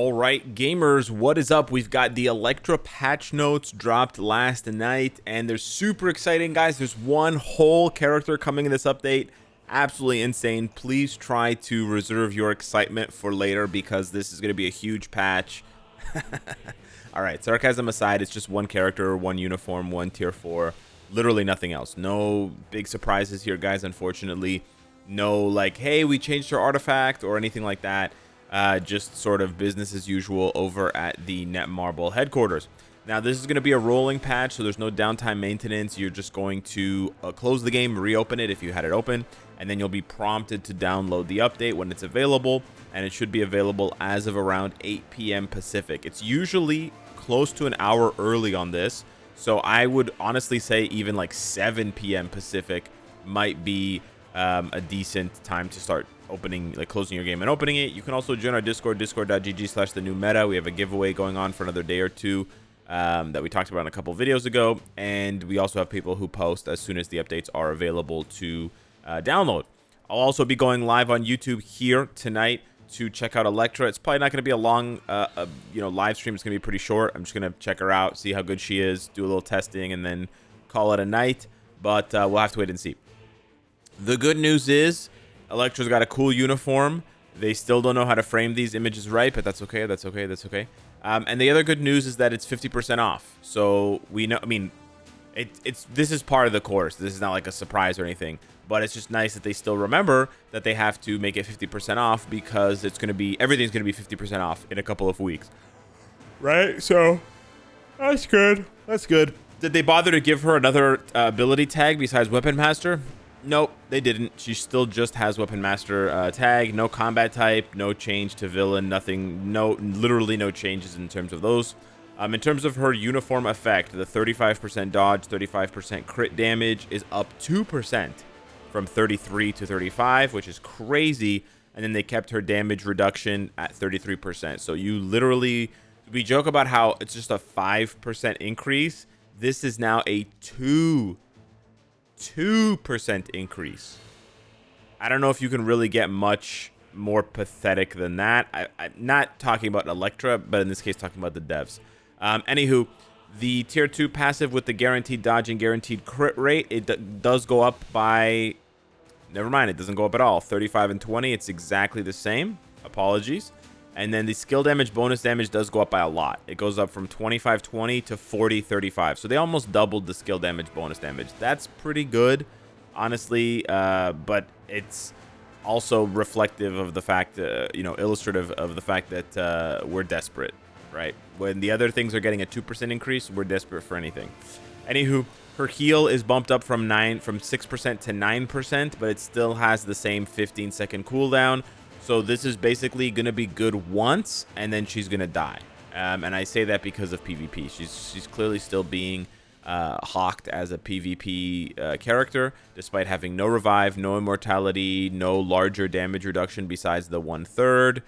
All right, gamers, what is up? We've got the ELEKTRA patch notes dropped last night, and they're super exciting, guys. There's one whole character coming in this update. Absolutely insane. Please try to reserve your excitement for later because this is going to be a huge patch. All right, sarcasm aside, it's just one character, one uniform, one tier 4. Literally nothing else. No big surprises here, guys, unfortunately. No, like, hey, we changed our artifact or anything like that. Just sort of business as usual over at the Netmarble headquarters. Now, this is going to be a rolling patch, so there's no downtime maintenance. You're just going to close the game, reopen it if you had it open, and then you'll be prompted to download the update when it's available, and it should be available as of around 8 p.m. Pacific. It's usually close to an hour early on this, so I would honestly say even like 7 p.m. Pacific might be a decent time to start opening, like closing your game and opening it. You can also join our Discord, discord.gg/thenewmeta. We have a giveaway going on for another day or two that we talked about in a couple videos ago, and we also have people who post as soon as the updates are available to download. I'll also be going live on YouTube here tonight to check out ELEKTRA. It's probably not going to be a long live stream. It's going to be pretty short. I'm just going to check her out, see how good she is, do a little testing, and then call it a night. But we'll have to wait and see. The good news is ELEKTRA's got a cool uniform. They still don't know how to frame these images right, but that's okay. That's okay. That's okay. And the other good news is that it's 50% off. So we know, I mean, this is part of the course. This is not like a surprise or anything, but it's just nice that they still remember that they have to make it 50% off because it's going to be, everything's going to be 50% off in a couple of weeks. Right? So that's good. That's good. Did they bother to give her another ability tag besides Weapon Master? Nope, they didn't. She still just has Weapon Master tag. No combat type, no change to villain, nothing, literally no changes in terms of those. In terms of her uniform effect, the 35% dodge, 35% crit damage is up 2% from 33 to 35, which is crazy. And then they kept her damage reduction at 33%. So you literally, we joke about how it's just a 5% increase. This is now a 2% increase. I don't know if you can really get much more pathetic than that. I'm not talking about ELEKTRA, but in this case talking about the devs. Anywho, the tier 2 passive with the guaranteed dodge and guaranteed crit rate, it does go up by, never mind, it doesn't go up at all. 35 and 20, it's exactly the same. Apologies. And then the skill damage bonus damage does go up by a lot. It goes up from 25-20 to 40-35. So they almost doubled the skill damage bonus damage. That's pretty good, honestly. But it's also reflective of the fact, illustrative of the fact that we're desperate, right? When the other things are getting a 2% increase, we're desperate for anything. Anywho, her heal is bumped up from 6% to 9%, but it still has the same 15-second cooldown. So this is basically going to be good once, and then she's going to die. And I say that because of PvP. She's clearly still being hawked as a PvP character, despite having no revive, no immortality, no larger damage reduction besides the 1/3,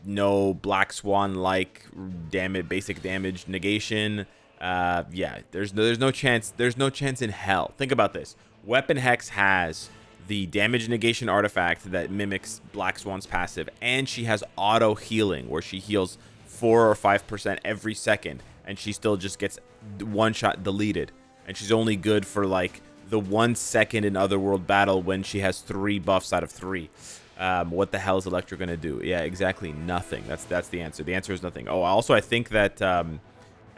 no Black Swan-like basic damage negation. Yeah, there's no chance. There's no chance in hell. Think about this. Weapon Hex has the damage negation artifact that mimics Black Swan's passive, and she has auto healing where she heals 4 or 5% every second, and she still just gets one shot deleted, and she's only good for like the 1 second in Otherworld battle when she has 3 buffs out of 3. What the hell is ELEKTRA gonna do? Yeah, exactly nothing. That's the answer. The answer is nothing. Oh, also I think that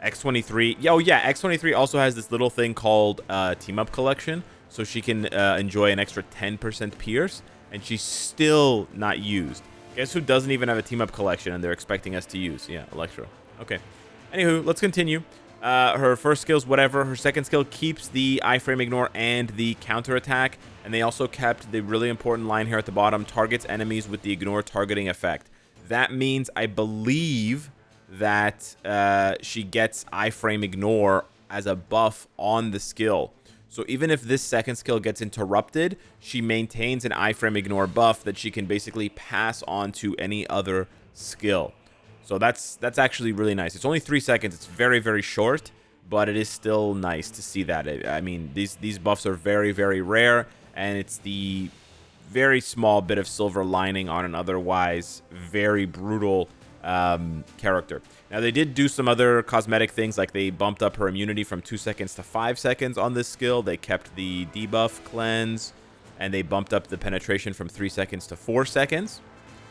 X23, X23 also has this little thing called Team Up Collection. So she can enjoy an extra 10% pierce, and she's still not used. Guess who doesn't even have a team-up collection, and they're expecting us to use? Yeah, ELEKTRA. Okay. Anywho, let's continue. Her first skill's whatever. Her second skill keeps the iframe ignore and the counterattack, and they also kept the really important line here at the bottom, targets enemies with the ignore targeting effect. That means, I believe, that she gets iframe ignore as a buff on the skill. So even if this second skill gets interrupted, she maintains an iframe ignore buff that she can basically pass on to any other skill. So that's actually really nice. It's only 3 seconds. It's very, very short, but it is still nice to see that. I mean, these buffs are very, very rare, and it's the very small bit of silver lining on an otherwise very brutal character. Now, they did do some other cosmetic things, like they bumped up her immunity from 2 seconds to 5 seconds on this skill. They kept the debuff cleanse, and they bumped up the penetration from 3 seconds to 4 seconds.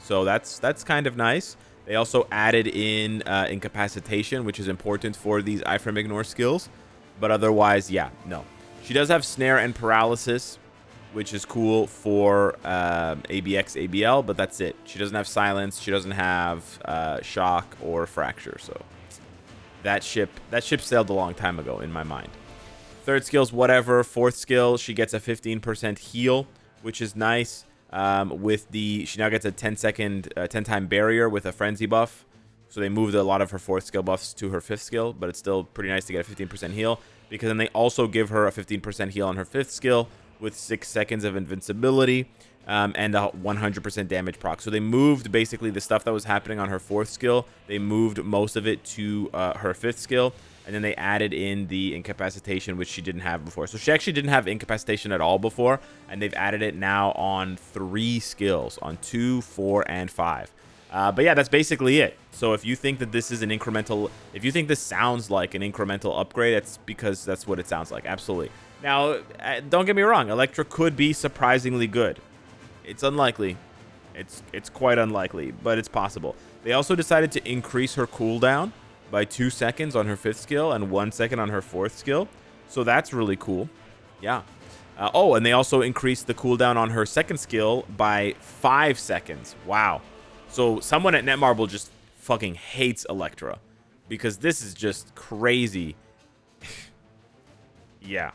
So that's kind of nice. They also added in incapacitation, which is important for these iframe ignore skills. But otherwise, yeah, no. She does have snare and paralysis, which is cool for ABX, ABL, but that's it. She doesn't have silence. She doesn't have shock or fracture. So that ship sailed a long time ago in my mind. Third skill's whatever. Fourth skill, she gets a 15% heal, which is nice. She now gets a 10-time barrier with a frenzy buff. So they moved a lot of her fourth skill buffs to her fifth skill, but it's still pretty nice to get a 15% heal, because then they also give her a 15% heal on her fifth skill with 6 seconds of invincibility and a 100% damage proc. So they moved basically the stuff that was happening on her fourth skill. They moved most of it to her fifth skill, and then they added in the incapacitation, which she didn't have before. So she actually didn't have incapacitation at all before, and they've added it now on 3 skills, on 2, 4, and 5. But yeah, that's basically it. So if you think that this is an incremental, if you think this sounds like an incremental upgrade, it's because that's what it sounds like. Absolutely. Now, don't get me wrong, Elektra could be surprisingly good. It's unlikely. It's quite unlikely, but it's possible. They also decided to increase her cooldown by 2 seconds on her fifth skill and 1 second on her fourth skill. So that's really cool. Yeah. Oh, and they also increased the cooldown on her second skill by 5 seconds. Wow. So someone at Netmarble just fucking hates Elektra, because this is just crazy. Yeah.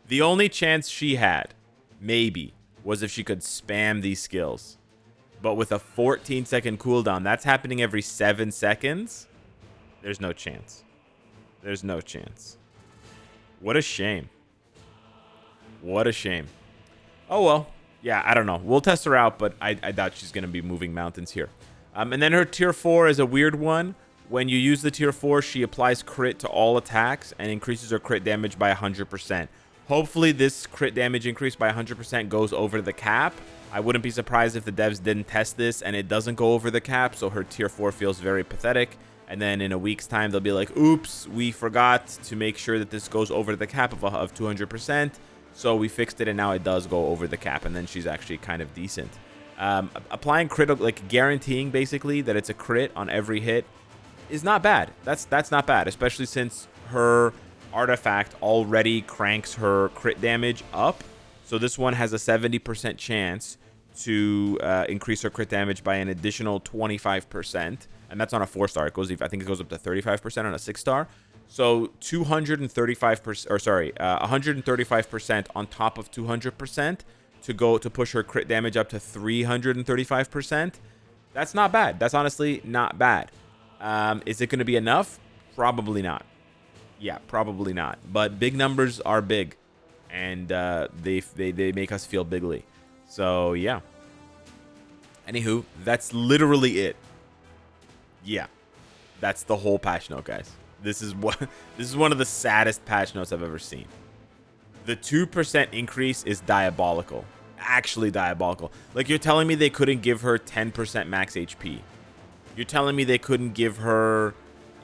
The only chance she had, maybe, was if she could spam these skills. But with a 14-second cooldown, that's happening every 7 seconds. There's no chance. There's no chance. What a shame. What a shame. Oh, well. Yeah, I don't know. We'll test her out, but I doubt she's going to be moving mountains here. And then her tier 4 is a weird one. When you use the tier 4, she applies crit to all attacks and increases her crit damage by 100%. Hopefully, this crit damage increase by 100% goes over the cap. I wouldn't be surprised if the devs didn't test this and it doesn't go over the cap, so her tier 4 feels very pathetic. And then in a week's time, they'll be like, oops, we forgot to make sure that this goes over the cap of 200%. So we fixed it, and now it does go over the cap, and then she's actually kind of decent. Applying crit, like guaranteeing basically that it's a crit on every hit, is not bad. That's not bad, especially since her artifact already cranks her crit damage up. So this one has a 70% chance to increase her crit damage by an additional 25%, and that's on a 4-star. I think it goes up to 35% on a 6-star. So 135% on top of 200% to push her crit damage up to 335%. That's not bad. That's honestly not bad. Is it going to be enough? Probably not. Yeah, probably not. But big numbers are big, and they make us feel bigly. So yeah. Anywho, that's literally it. Yeah, that's the whole patch note, guys. This is one of the saddest patch notes I've ever seen. The 2% increase is diabolical. Actually diabolical. Like, you're telling me they couldn't give her 10% max HP. You're telling me they couldn't give her,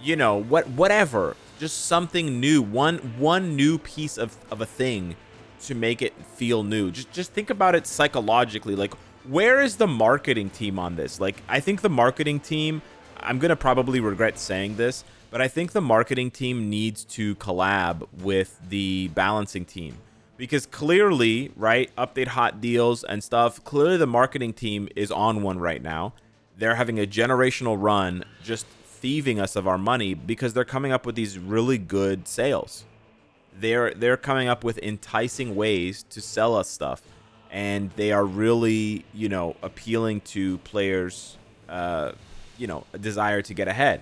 you know, whatever. Just something new. One new piece of a thing to make it feel new. Just think about it psychologically. Like, where is the marketing team on this? Like, I think the marketing team, I'm going to probably regret saying this, but I think the marketing team needs to collab with the balancing team, because clearly, right, update hot deals and stuff, clearly the marketing team is on one right now. They're having a generational run, just thieving us of our money, because they're coming up with these really good sales. They're coming up with enticing ways to sell us stuff, and they are really, you know, appealing to players, you know, a desire to get ahead.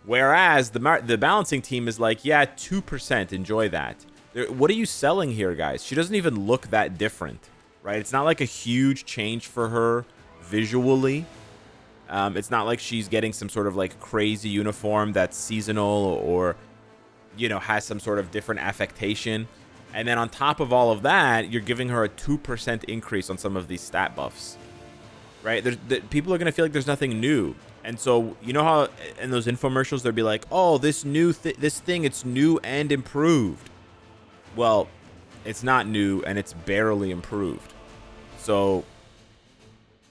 Whereas the balancing team is like, yeah, 2%, enjoy that. What are you selling here, guys? She doesn't even look that different, right? It's not like a huge change for her visually. It's not like she's getting some sort of like crazy uniform that's seasonal or, you know, has some sort of different affectation. And then on top of all of that, you're giving her a 2% increase on some of these stat buffs, right? People are going to feel like there's nothing new. And so, you know how in those infomercials, they'd be like, oh, this thing, it's new and improved. Well, it's not new and it's barely improved. So,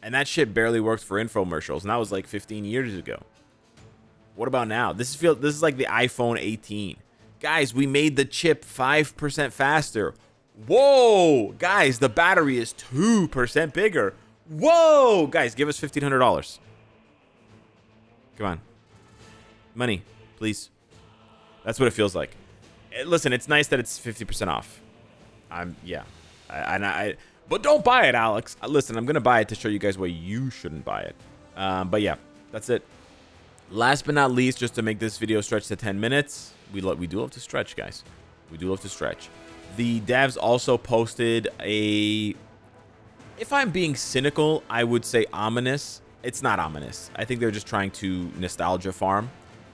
and that shit barely works for infomercials. And that was like 15 years ago. What about now? This is like the iPhone 18. Guys, we made the chip 5% faster. Whoa, guys, the battery is 2% bigger. Whoa, guys, give us $1,500. Come on. Money, please. That's what it feels like. Listen, it's nice that it's 50% off. But don't buy it, Alex. Listen, I'm going to buy it to show you guys why you shouldn't buy it. But yeah, that's it. Last but not least, just to make this video stretch to 10 minutes, we do love to stretch, guys. We do love to stretch. The devs also posted a, if I'm being cynical, I would say ominous. It's not ominous. I think they're just trying to nostalgia farm.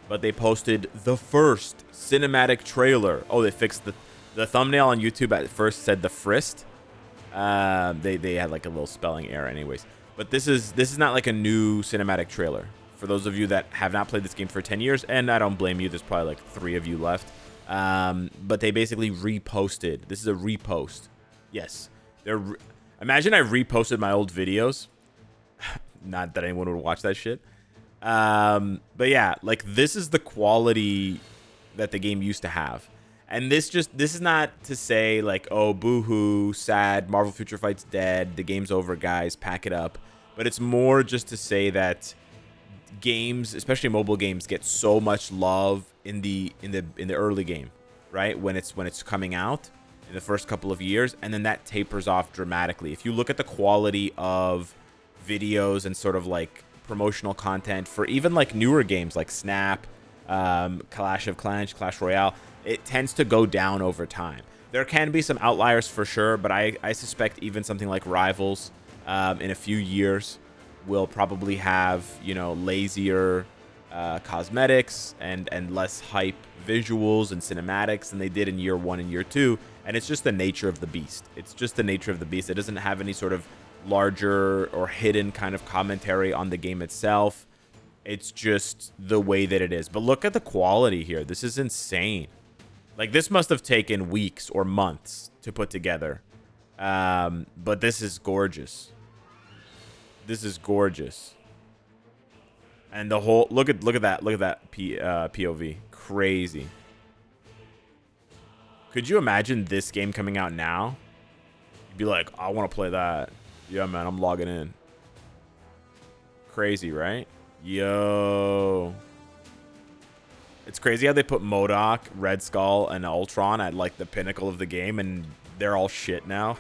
But they posted the first cinematic trailer. Oh, they fixed the thumbnail on YouTube at first said the frist. They had like a little spelling error anyways. But this is not like a new cinematic trailer. For those of you that have not played this game for 10 years, and I don't blame you, there's probably like 3 of you left. But they basically reposted. This is a repost. Yes. Imagine I reposted my old videos. Not that anyone would watch that shit. But yeah, like this is the quality that the game used to have. And this is not to say like, oh, boo-hoo, sad, Marvel Future Fight's dead, the game's over, guys, pack it up. But it's more just to say that games, especially mobile games, get so much love in the early game, right? When it's coming out in the first couple of years, and then that tapers off dramatically. If you look at the quality of videos and sort of like promotional content for even like newer games like Snap, Clash of Clans, Clash Royale, it tends to go down over time. There can be some outliers for sure, but I suspect even something like Rivals in a few years will probably have, you know, lazier cosmetics and less hype visuals and cinematics than they did in year 1 and year 2. And it's just the nature of the beast. It's just the nature of the beast. It doesn't have any sort of larger or hidden kind of commentary on the game itself. It's just the way that it is. But look at the quality here. This is insane. Like, this must have taken weeks or months to put together. But this is gorgeous. This is gorgeous. And the whole look at that POV. Crazy. Could you imagine this game coming out now? You'd be like, I want to play that. Yeah, man, I'm logging in. Crazy, right? Yo. It's crazy how they put MODOK, Red Skull, and Ultron at like the pinnacle of the game, and they're all shit now.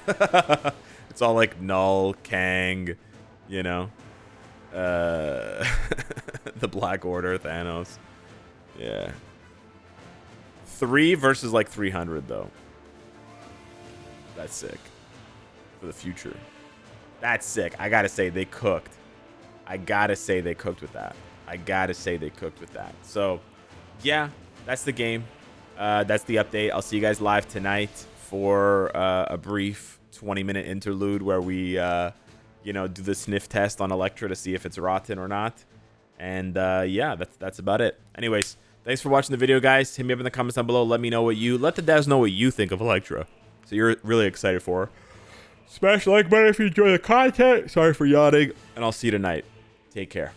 It's all like Null, Kang, you know. The Black Order, Thanos. Yeah. 3 versus like 300 though. That's sick. For the future. That's sick. I gotta say, they cooked. I gotta say they cooked with that. I gotta say they cooked with that. So, yeah, that's the game. That's the update. I'll see you guys live tonight for a brief 20-minute interlude where we, you know, do the sniff test on Elektra to see if it's rotten or not. And, yeah, that's about it. Anyways, thanks for watching the video, guys. Hit me up in the comments down below. Let me know let the devs know what you think of Elektra. So you're really excited for her. Smash the like button if you enjoy the content. Sorry for yawning. And I'll see you tonight. Take care.